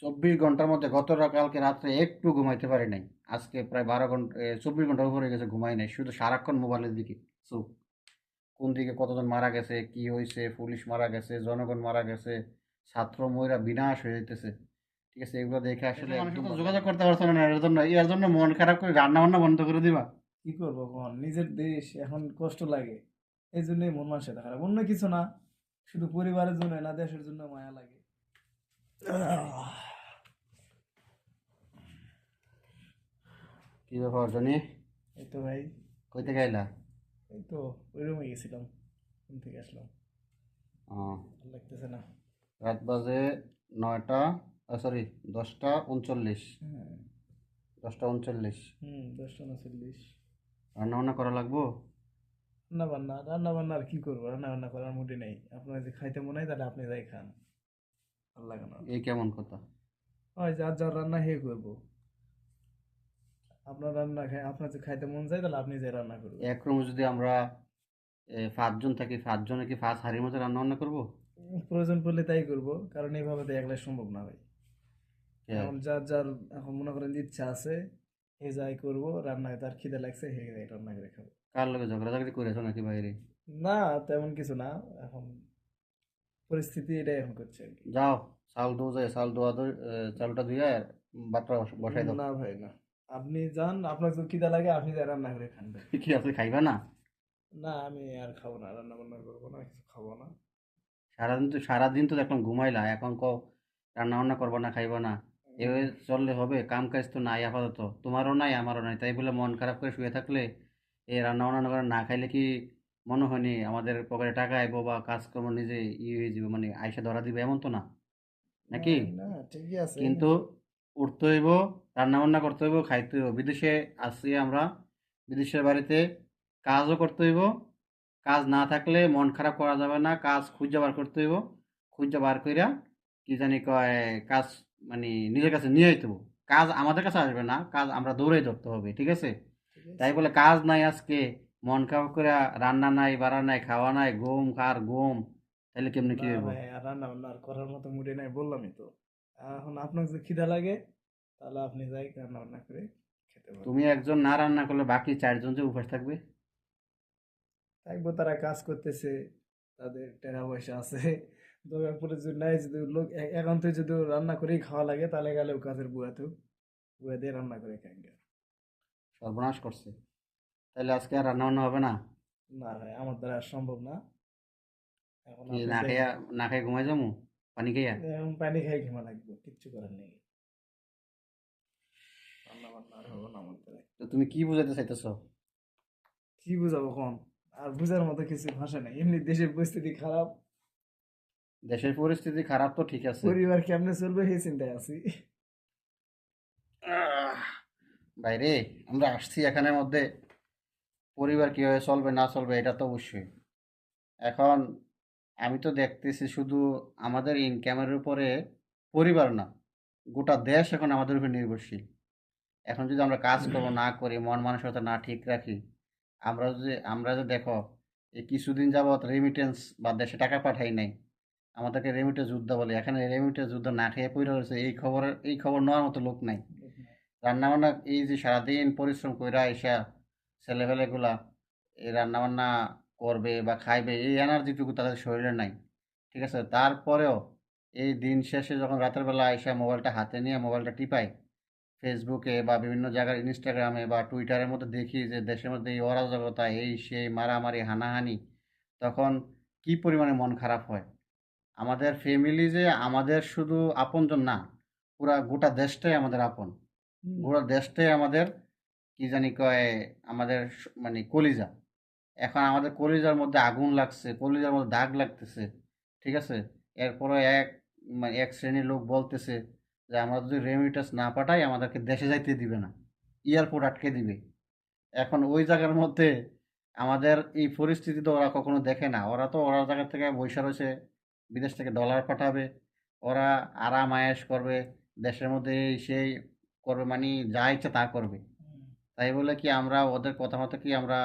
24 ঘন্টার মধ্যে কালকে রাত্রে একটু ঘুমাইতে পারি নাই। আজকে প্রায় 12 ঘন্টা, 24 ঘন্টার উপরে গেছে ঘুমাই নাই, শুধু সারাক্ষণ মোবাইলের দিকে চোখ। কোন দিকে কতজন মারা গেছে, কি হয়েছে, পুলিশ মারা গেছে, জনগণ মারা গেছে, ছাত্র ময়রা বিনাশ হয়ে যেতেছে। ঠিক আছে, এগুলো দেখে আসলে মানুষের একদম সাথে ভালো যোগাযোগ লাগে না। করতে পারছো না, এর জন্য মন খারাপ করে রান্না বান্না বন্ধ করে দিবা? কি করবো কখন, নিজের দেশ এখন কষ্ট লাগে, এই জন্যই মন মানসিকতা খারাপ, অন্য কিছু না। শুধু পরিবারের জন্য না, দেশের জন্য মায়া লাগে। কি ব্যাপার জনি? এই তো ভাই, কইতে গাইলা? এই তো ওই রুমে গেছিলাম, ঘুম থেকে আসলাম, আহ, ভালো লাগতেছে না। রাত বাজে 9টা, সরি, 10টা 39। হ্যাঁ। 10টা 39। 10টা 39। রান্না বান্না করা লাগবো। রান্না বান্না, রান্না বান্না আর কি করবো, রান্না বান্না করার মুডে নেই। আপনার যদি খাইতে মনে হয় তাহলে আপনি যাই খান, ভালো লাগে না। এই কেমন কথা? হয় যার যার রান্না হে করবো। আপনার রান্না খাই, আপনার যদি খাইতে মন চায় তাহলে আপনি যাই রান্না করবেন। এক রুমে যদি আমরা 5 জন থাকি, 5 জনে কি 5 হাঁড়ির মধ্যে রান্না বান্না করবো? প্রয়োজন পড়লে তাই করব, কারণ এইভাবে তো একলাই সম্ভব না ভাই। কে? এখন যার যার এখন মনে করেন যে ইচ্ছা আছে, হে যাই করবো, রান্না তার খিদে লাগছে হে যাই রান্না করে খাবো। কার লগে ঝগড়াঝাগড়ি করেছো নাকি বাইরে? না, তেমন কিছু না। এখন পরিস্থিতি এটাই এখন করছে আর কি। যাও, চালটা ধুয়ে ভাতটা বসাই দাও। না ভাই না, আপনি যান, আপনার যদি খিদা লাগে আপনি যাই রান্না করে খান ভাই। কি আছে, খাইবা না? না, আমি আর খাবো না, রান্না বান্না করবো না, কিছু খাবো না। সারাদিন তো দেখলাম ঘুমাইলা, এখন কও রান্না বান্না করবা না, খাইবা না? এভাবে উম, চললে হবে? কাম কাজ তো নাই আপাতত, তোমারও নাই আমারও নাই, তাই বলে মন খারাপ করে শুয়ে থাকলে, এই রান্না বান্না করে না খাইলে কি মনে হয়নি আমাদের পকেটে টাকা আইবো বা কাজকর্ম নিজে হয়ে যাবে, মানে আইসা ধরা দিবে? এমন তো না, না নাকি? না, ঠিকই আছে। কিন্তু উঠতে হইব, রান্না বান্না করতে হইব, খাইতে হইব। বিদেশে আছি আমরা, বিদেশের বাড়িতে কাজও করতে হইব। কাজ না থাকলে মন খারাপ করা যাবে না, কাজ খুঁজে বার করতে হইব। খুঁজে বার কইরা কি জানি কয়, কাজ মানে নিজের কাছে নিয়ে আইতে হইব। কাজ আমাদের কাছে আসবে না, কাজ আমরা দৌড়াই ধরতে হবে, ঠিক আছে? ঠিক তাই আছে। বলে কাজ নাই আজকে, মন খারাপ করে রান্না নাই, বাড়া নাই, খাওয়া নাই, ঘুম আর ঘুম, তাহলে কেমনে কি না হইব? ভাই, আর রান্না বান্না আর করার মতো মুডে নাই, বললামই তো। এখন আপনার যদি খিদা লাগে তাহলে আপনি যাই রান্না বান্না করে খেতে তুমি পারবেন। একজন না রান্না করলে বাকি 4 জন যে উপাস থাকবে। থাকবো, তারা কাজ করতেছে, তাদের টাকা পয়সা আছে। দরকার পড়ে যদি নাই, যদি লোক একান্তই যদি রান্না করেই খাওয়া লাগে তাহলে গেলেও কাজের বুয়াতেও, বুয়া দিয়ে রান্না করে খাই গে। সর্বনাশ করছে। তাহলে আজকে আর রান্না বান্না হবে না? না ভাই, আমার দ্বারা আর সম্ভব না। এখন কি আপনি না খাইয়া, দেখেন। না খাই ঘুমাই যাবো পানি খাইয়া? এখন পানি খাই ঘেমা লাগবে, কিচ্ছু করার নেই। রান্না বান্না আর হবো না আমার দ্বারা। তো তুমি কি বুঝাইতে চাইতেছো? কি বুঝাবো কখন, আর বুঝার মতো কিছু ভাষা নেই, এমনি দেশের পরিস্থিতি খারাপ। দেশের পরিস্থিতি খারাপ তো ঠিক আছে। পরিবার কেমনে চলবে সেই চিন্তায় আছি। আহ, বাইরে আমরা আসছি এখানের মধ্যে, পরিবার কিভাবে চলবে না চলবে এটা তো অবশ্যই। এখন আমি তো দেখতেছি শুধু আমাদের ইনকামের উপরে পরিবার না, গোটা দেশ এখন আমাদের উপর নির্ভরশীল। এখন যদি আমরা কাজ করবো না করি, মন মানসিকতা না ঠিক রাখি, আমরা যে দেখো, এই কিছুদিন যাবৎ রেমিটেন্স বা দেশে টাকা পাঠাই নাই, আমাদেরকে রেমিটেন্স যুদ্ধ বলে, এখানে রেমিটেন্স যুদ্ধ না খেয়ে পড়ে রয়েছে, এই খবর নেওয়ার মতো লোক নাই। রান্নাবান্না এই যে সারাদিন পরিশ্রম কইরা আইসা ছেলেপেলেগুলা এই রান্নাবান্না করবে বা খাইবে, এই এনার্জিটুকু তাদের শরীরে নাই। ঠিক আছে, তারপরেও এই দিন শেষে যখন রাতের বেলা আইসা মোবাইলটা হাতে নিয়ে মোবাইলটা টিপাই, ফেসবুকে বা বিভিন্ন জায়গার ইনস্টাগ্রামে বা টুইটারের মধ্যে দেখি যে দেশের মধ্যে এই অরাজকতা, এই সেই মারামারি হানাহানি, তখন কি পরিমাণে মন খারাপ হয়। আমাদের ফ্যামিলি যে আমাদের শুধু আপনজন না, পুরা গোটা দেশটাই আমাদের আপন। হুম। গোটা দেশটাই আমাদের কি জানি কয়, আমাদের মানে কলিজা। এখন আমাদের কলিজার মধ্যে আগুন লাগছে, কলিজার মধ্যে দাগ লাগতেছে, ঠিক আছে? এরপরে এক শ্রেণীর লোক বলতেছে যে আমরা যদি রেমিটেন্স না পাঠাই আমাদেরকে দেশে যাইতে দিবে না, এয়ারপোর্ট আটকে দিবে। এখন ওই জায়গার মধ্যে আমাদের এই পরিস্থিতি তো ওরা কখনো দেখে না, ওরা তো ওরা জায়গা থেকে বৈশা রয়েছে, বিদেশ থেকে ডলার পাঠাবে, ওরা আরাম আয়েশ করবে, দেশের মধ্যে এই সেই করবে, মানে যা ইচ্ছা তা করবে। তাই বলে কি আমরা ওদের কথা মতো কি আমরা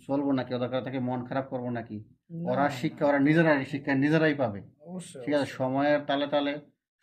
চলবো নাকি? ওদের কথা থেকে মন খারাপ করবো নাকি? না ওরা না, শিক্ষা ওরা নিজেরাই শিক্ষা নিজেরাই পাবে। অবশ্যই ঠিক আছে, অবশ্যই। সময়ের তালে তালে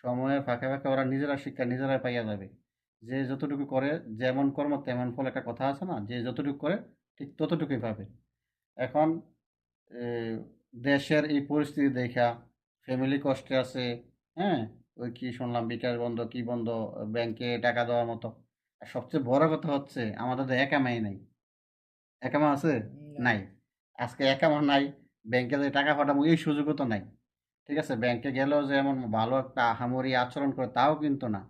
সময়ের ফাঁকে ফাঁকে ওরা নিজেরা শিক্ষা নিজেরাই পাইয়া যাবে। যে যতটুকু করে, যেমন কর্ম তেমন ফল, একটা কথা আছে না, যে যতটুকু করে ঠিক ততটুকুই পাবে। এখন এ, দেশের এই পরিস্থিতি দেখা ফ্যামিলি কষ্টে আছে। হ্যাঁ, ওই কি শুনলাম বিকাশ বন্ধ, কি বন্ধ, ব্যাংকে টাকা দেওয়ার মতো। আর সবচেয়ে বড় কথা হচ্ছে আমাদের তো একামাই নাই। একামা আছে? না, নাই। আজকে একামা নাই, ব্যাংকে যে টাকা পাঠাবো এই সুযোগও তো নাই। ঠিক আছে, ব্যাংকে গেলেও যে এমন ভালো একটা আহামরি আচরণ করে তাও কিন্তু না।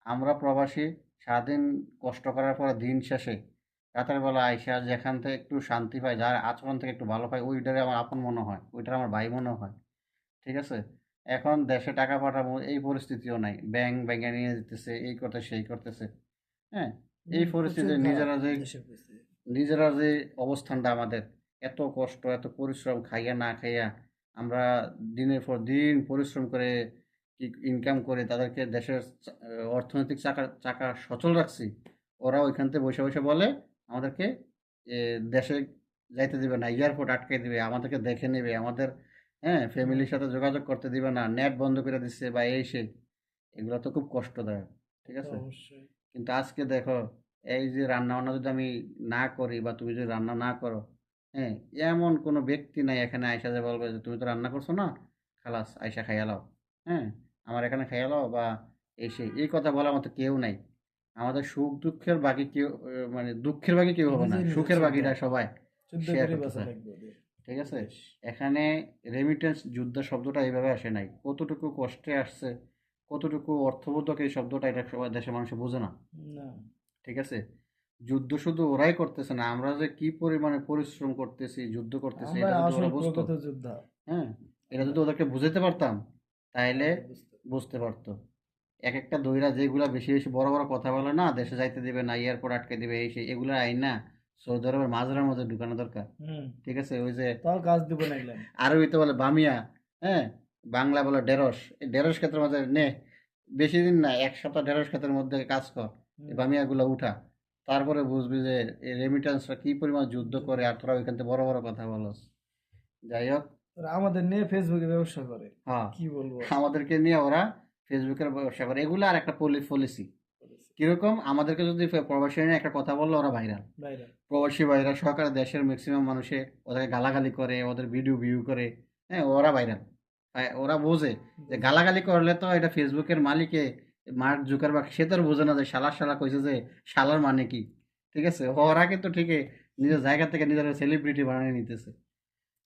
আমরা প্রবাসী সারাদিন কষ্ট করার পরে দিন শেষে রাতের বেলা আইসা যেখান থেকে একটু শান্তি পাই, যার আচরণ থেকে একটু ভালো পাই, ওইটারে আমার আপন মনে হয়, ওইটার আমার ভাই মনে হয়। ঠিক আছে, এখন দেশে টাকা পাঠাবো এই পরিস্থিতিও নাই, ব্যাংক ব্যাংকে নিয়ে যেতেছে, এই করতেছে সেই করতেছে। হ্যাঁ, এই প্রচুর পরিস্থিতিতে খারাপ নিজেরা যে দেশের পরিস্থিতি। নিজেরা যে অবস্থানটা আমাদের, এত কষ্ট এত পরিশ্রম খাইয়া না খাইয়া আমরা দিনের পর দিন পরিশ্রম করে ইনকাম করে তাদেরকে দেশের অর্থনৈতিক চাকা চাকা সচল রাখছি। ওরা ওইখান থেকে বসে বসে বলে আমাদেরকে এ, দেশে যাইতে দিবে না, এয়ারপোর্ট আটকে দিবে, আমাদেরকে দেখে নেবে, আমাদের হ্যাঁ হুম, ফ্যামিলির সাথে যোগাযোগ করতে দিবে না, নেট বন্ধ করে দিচ্ছে বা এই সেই। এগুলো তো খুব কষ্টদায়ক। ঠিক তো আছে, অবশ্যই। কিন্তু আজকে দেখো, এই যে রান্না বান্না যদি আমি না করি বা তুমি যদি রান্না না করো, হ্যাঁ, এমন কোনো ব্যক্তি নাই এখানে আইসা যে বলবে যে তুমি তো রান্না করছো না, খালাস আইসা খাইয়া লাও। হ্যাঁ, আমার এখানে খাইয়া লাও বা এই সেই, এই কথা বলার মতো কেউ নাই। আমাদের সুখ দুঃখের বাকি কেউ মানে দুঃখের বাকি কেউ হবে না, নিজে নিজে সুখের চলতে বাকিটা হবে, সবাই যুদ্ধ শেয়ার করে বাঁচা করতেছে। লাগবে ওদের ঠিক আছে, দেশ। এখানে রেমিটেন্স যুদ্ধ শব্দটা এইভাবে আসে নাই, কতটুকু কষ্টে আসছে, কতটুকু অর্থবোধক এই শব্দটা, এটা সবাই দেশের মানুষ বোঝে না। না, ঠিক আছে, যুদ্ধ শুধু ওরাই করতেছে না, আমরা যে কি পরিমাণে পরিশ্রম করতেছি, যুদ্ধ করতেছি, আমরা এটা যদি আসল ওরা বুঝতো, প্রকৃত যোদ্ধা। হ্যাঁ, এটা আমরা যদি ওদেরকে বুঝাতে পারতাম, তাইলে তাহলে বুঝতে বুঝতে পারতো। এক একটা দইরা যেগুলা বেশি বেশি বড় বড় কথা বলে না, দেশে যাইতে দিবে না, এয়ারপোর্ট আটকে দিবে এই সেই, এগুলো আইন না সৌদি আরবের মাঝরার মধ্যে ঢুকানো দরকার। হুম, ঠিক আছে, ওই যে তাও কাজ দিব না এগুলান। আরবিতে বলে বামিয়া, হ্যাঁ, বাংলা বলে ঢেঁড়স, এই ঢেঁড়স ক্ষেতের মধ্যে নে, বেশি দিন না, এক সপ্তাহ ঢেঁড়স ক্ষেতের মধ্যে কাজ কর, এই হুম, বামিয়াগুলো উঠা, তারপরে বুঝবি যে এই রেমিটেন্সরা কি পরিমাণ যুদ্ধ করে, যুদ্ধ। আর তোরা ওইখান থেকে বড় বড় কথা বলস। যাই হোক, ওরা আমাদের নিয়ে ফেসবুকে ব্যবসা করে, হ্যাঁ, কি বলবো। আমাদেরকে নিয়ে ওরা ফেসবুকের ব্যবসা করে, এগুলো আর একটা পলিসি। কিরকম, আমাদেরকে যদি প্রবাসী নিয়ে একটা কথা বললো ওরা ভাইরাল, বাইরে প্রবাসী ভাইরাল সহকারে দেশের ম্যাক্সিমাম মানুষে ওদেরকে গালাগালি করে, ওদের ভিডিও ভিউ করে, হ্যাঁ, ওরা ভাইরাল। ওরা বোঝে যে বুঝে। গালাগালি করলে তো এটা ফেসবুকের মালিকে মার্ক জুকারবার্গ, সে তো আর বোঝে না যে শালা শালা কইছে যে শালার মানে কি। ঠিক আছে, ওরা কিন্তু ঠিকই নিজের জায়গা থেকে নিজেরা সেলিব্রিটি বানিয়ে নিতেছে।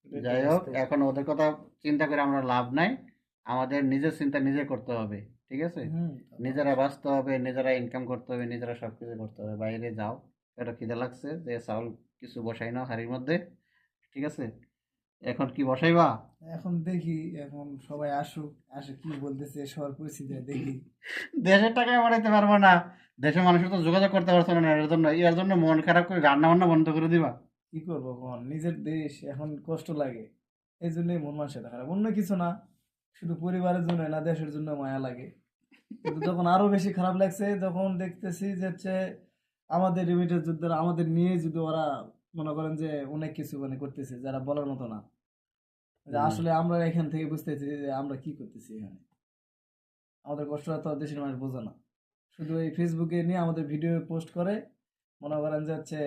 এটাই তো যাই হোক, বাস্তব। এখন ওদের কথা চিন্তা করে আমরা লাভ নাই, আমাদের নিজের চিন্তা নিজে করতে হবে। ঠিক আছে, হুম, তা তো নিজেরা অবশ্যই। বাঁচতে হবে, নিজেরা ইনকাম করতে হবে, নিজেরা সব কিছু করতে হবে। বাইরে যাও, এটা খিদে লাগছে, যে চাউল কিছু বসাই নাও হাঁড়ির মধ্যে। ঠিক আছে, এখন কি বসাইবা? এখন দেখি, এখন সবাই আসুক, আসে কি বলতেছে সবার পরিস্থিতি দেখি। দেশের টাকায় বাড়াইতে পারবো না, দেশের মানুষের তো যোগাযোগ করতে পারছো না, এর জন্য মন খারাপ করে রান্না বান্না বন্ধ করে দিবা? কি করবো কখন, নিজের দেশ এখন কষ্ট লাগে, এই জন্যই মন মানসিকতা খারাপ, অন্য কিছু না। শুধু পরিবারের জন্য না, দেশের জন্য মায়া লাগে। কিন্তু যখন আরো বেশি খারাপ লাগছে যখন দেখতেছি যে হচ্ছে আমাদের রিমিটেড যোদ্ধারা আমাদের নিয়ে যদি ওরা মনে করেন যে অনেক কিছু মানে করতেছে যারা বলার মতো না, যে হুম, আসলে আমরা এখান থেকে বুঝতেছি যে আমরা কি করতেছি এখানে। আমাদের কষ্টটা তো দেশের মানুষ বোঝে না, শুধু এই ফেসবুকে নিয়ে আমাদের ভিডিও পোস্ট করে, মনে করেন যে হচ্ছে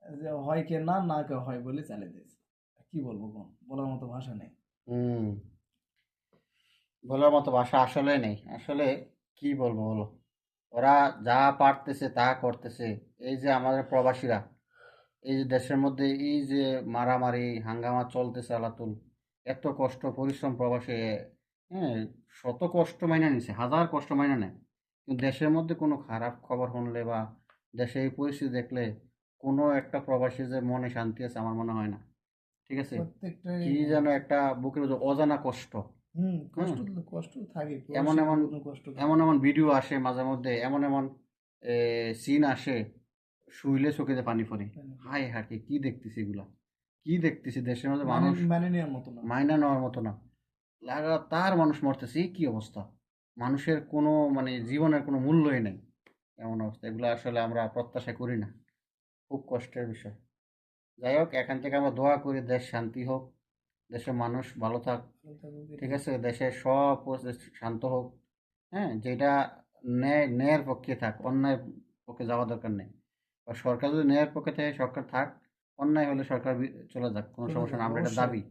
যে হয় কে না, না কে হয় বলে চালিয়ে দিয়েছে। কি বলবো কোন, বলার মতো ভাষা নেই। হুম, বলার মতো ভাষা আসলে নেই আসলে। কি বলবো বলো, ওরা যা পারতেছে তা করতেছে। এই যে আমাদের প্রবাসীরা, এই যে দেশের মধ্যে এই যে মারামারি হাঙ্গামা চলতেছে আলাতুল, এত কষ্ট পরিশ্রম প্রবাসে, হ্যাঁ, শত কষ্ট মাইনা নিছে, হাজার কষ্ট মাইনা নেয়, কিন্তু দেশের মধ্যে কোনো খারাপ খবর শুনলে বা দেশে এই পরিস্থিতি দেখলে কোনো একটা প্রবাসী যে মনে শান্তি আছে আমার মনে হয় না। ঠিক আছে, প্রত্যেকটাই কি যেন একটা বুকের মধ্যে অজানা কষ্ট। হুম, হুম, কষ্ট তো থাকে, এমন প্রবাসীর এমন জীবনে কষ্ট থাকে। এমন এমন ভিডিও আসে মাঝে মধ্যে, এমন এমন সিন আসে, শুইলে চোখেতে পানি পড়ে। তাই না? হায় হায়, কি দেখতেছি এগুলা, কি দেখতেছি, দেশের মধ্যে মানে মানুষ মানে নেওয়ার মতো না। মাইনা নেওয়ার মতো না, লাগাতার মানুষ মরতেছে, এই কি অবস্থা, মানুষের কোনো মানে জীবনের কোনো মূল্যই নেই, এমন অবস্থা। এগুলো আসলে আমরা প্রত্যাশা করি না, খুব কষ্টের বিষয়। যাই হোক, এখান থেকে আমরা দোয়া করি দেশ শান্তি হোক, দেশের মানুষ ভালো থাক। ভালো থাকুক, ঠিক এটাই। আছে, দেশের সব পরিস্থিতি শান্ত হোক, হ্যাঁ, যেটা ন্যায়ের পক্ষে থাক, অন্যায়ের পক্ষে যাওয়া দরকার নেই। বা সরকার যদি ন্যায়ের পক্ষে থাকে সরকার থাক, অন্যায় হলে সরকার চলে যাক, কোনো চলে সমস্যা যাক না, আমরা এটা অবশ্যই। দাবি।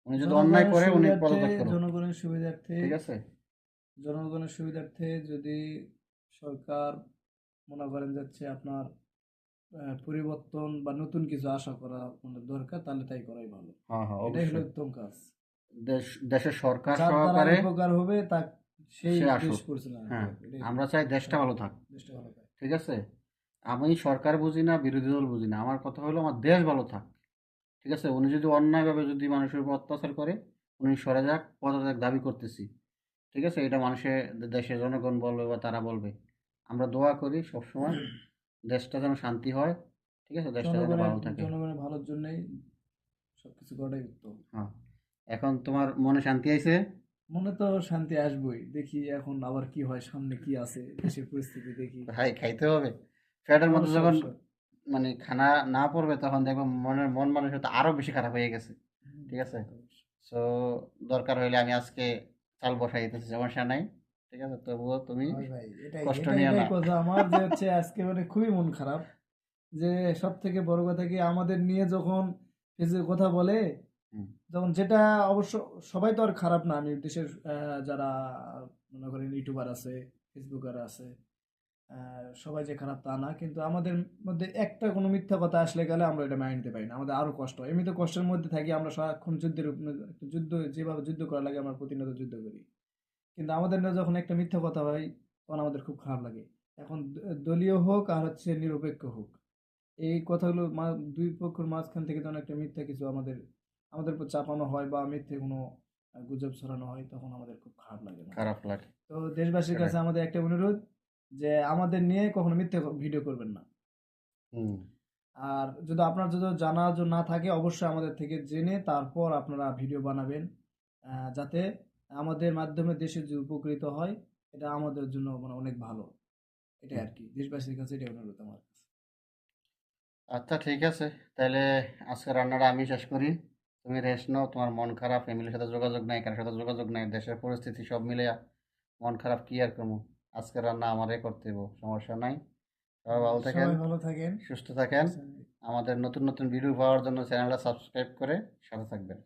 উনি যদি অন্যায় জনগণের করে উনি সুবিধার্থে পদত্যাগ করুক, জনগণের সুবিধার্থে ঠিক আছে? জনগণের সুবিধার্থে যদি সরকার মনে করেন যাচ্ছে আপনার পরিবর্তন বা নতুন কিছু আশা করা মানে দরকার, তাহলে তাই করাই ভালো। হ্যাঁ হ্যাঁ, এটাই হলো অবশ্যই। উত্তম কাজ। দেশের সরকার যার দ্বারা সহকারে উপকার হবে তা সেই সে দেশ আসুক। পরিচালনা হ্যাঁ, করবে, এটাই আমরা চাই দেশটা ভালো থাক, দেশটা ভালো থাকে। ঠিক আছে? আমি সরকার বুঝি না, বিরোধী দল বুঝি না, আমার কথা হলো আমার দেশ ভালো থাক, ঠিক আছে? উনি যদি অন্যায়ভাবে যদি মানুষের উপর অত্যাচার করে, উনি সরে যাক, পদত্যাগ দাবি করতেছি, ঠিক আছে? এটা মানুষের, দেশের জনগণ বলবে বা তারা বলবে। আমরা দোয়া করি সবসময় দেশটা যেন শান্তি হয়, ঠিক আছে? দেশটা যেন জনগণের ভালো থাকে। জনগণের ভালোর জন্যই সবকিছু করাই উত্তম। হ্যাঁ, এখন তোমার মনে শান্তি আইছে? মনে তো শান্তি আসবেই, দেখি এখন আবার কি হয়, সামনে কি আছে, দেশের পরিস্থিতি দেখি। ভাই খাইতে হবে। পেটের মধ্যে অবশ্যই যখন অবশ্যই। মানে খানা না পড়বে তখন দেখবো মন মানসিকতা আরো বেশি খারাপ হয়ে গেছে, ঠিক আছে? তা তো অবশ্যই। সো দরকার হইলে আমি আজকে চাল বসাই দিতেছি, সমস্যা নাই, ঠিক আছে? তবুও তুমি হয় ভাই, এটাই কষ্ট এটাই নিও এটাই না। কথা আমার, যে হচ্ছে আজকে মানে খুবই মন খারাপ। যে সব থেকে বড় কথা কি, আমাদের নিয়ে যখন ফেসবুকে কথা বলে, হুম, যখন যেটা অবশ্য সবাই তো আর খারাপ না, আমি দেশের যারা মনে করেন ইউটিউবার আছে, ফেসবুকার আছে, সবাই যে খারাপ তা না, কিন্তু আমাদের মধ্যে একটা কোনো মিথ্যা কথা আসলে গেলে আমরা এটা মেনে নিতে পারি না, আমাদের আরো কষ্ট হয়। এমনিতে কষ্টের মধ্যে থাকি আমরা, সারাক্ষণ একটা যুদ্ধ, যেভাবে যুদ্ধ করা লাগে আমরা প্রতিনিয়ত যুদ্ধ করি, কিন্তু আমাদের নিয়ে যখন একটা মিথ্যা কথা হয় তখন আমাদের খুব খারাপ লাগে। এখন দলীয় হোক আর হচ্ছে নিরপেক্ষ হোক, এই কথাগুলো দুই পক্ষের মাঝখান থেকে যখন একটা মিথ্যা কিছু আমাদের উপর চাপানো হয় বা মিথ্যে কোনো গুজব ছড়ানো হয়, তখন আমাদের খুব খারাপ লাগে মনটা। খারাপ লাগে। তো দেশবাসীর সেটাই। কাছে আমাদের একটা অনুরোধ, যে আমাদের নিয়ে কখনো মিথ্যে ভিডিও করবেন না। হুম। আর যদি আপনার যদি জানা না থাকে, অবশ্যই আমাদের থেকে জেনে তারপর আপনারা ভিডিও বানাবেন, যাতে আমাদের মাধ্যমে দেশের যে উপকৃত হয়, এটা আমাদের জন্য মানে অনেক ভালো। এটাই হুম। আর কি, দেশবাসীর কাছে এটাই অনুরোধ আমার কাছে। আচ্ছা ঠিক আছে, তাহলে আজকে রান্নাটা আমি শেষ করি। তুমি রেস্ট নাও, তোমার মন খারাপ, ফ্যামিলির সাথে যোগাযোগ নাই, কারোর সাথে যোগাযোগ নাই, দেশের পরিস্থিতি সব মিলে মন খারাপ, কি আর করবো? আজকে রান্না আমারই করতে হইব, সমস্যা নাই। সবাই ভালো থাকেন, সবাই ভালো থাকেন। সুস্থ থাকেন। আমাদের নতুন নতুন ভিডিও পাওয়ার জন্য চ্যানেলটা সাবস্ক্রাইব করে সাথে থাকবেন।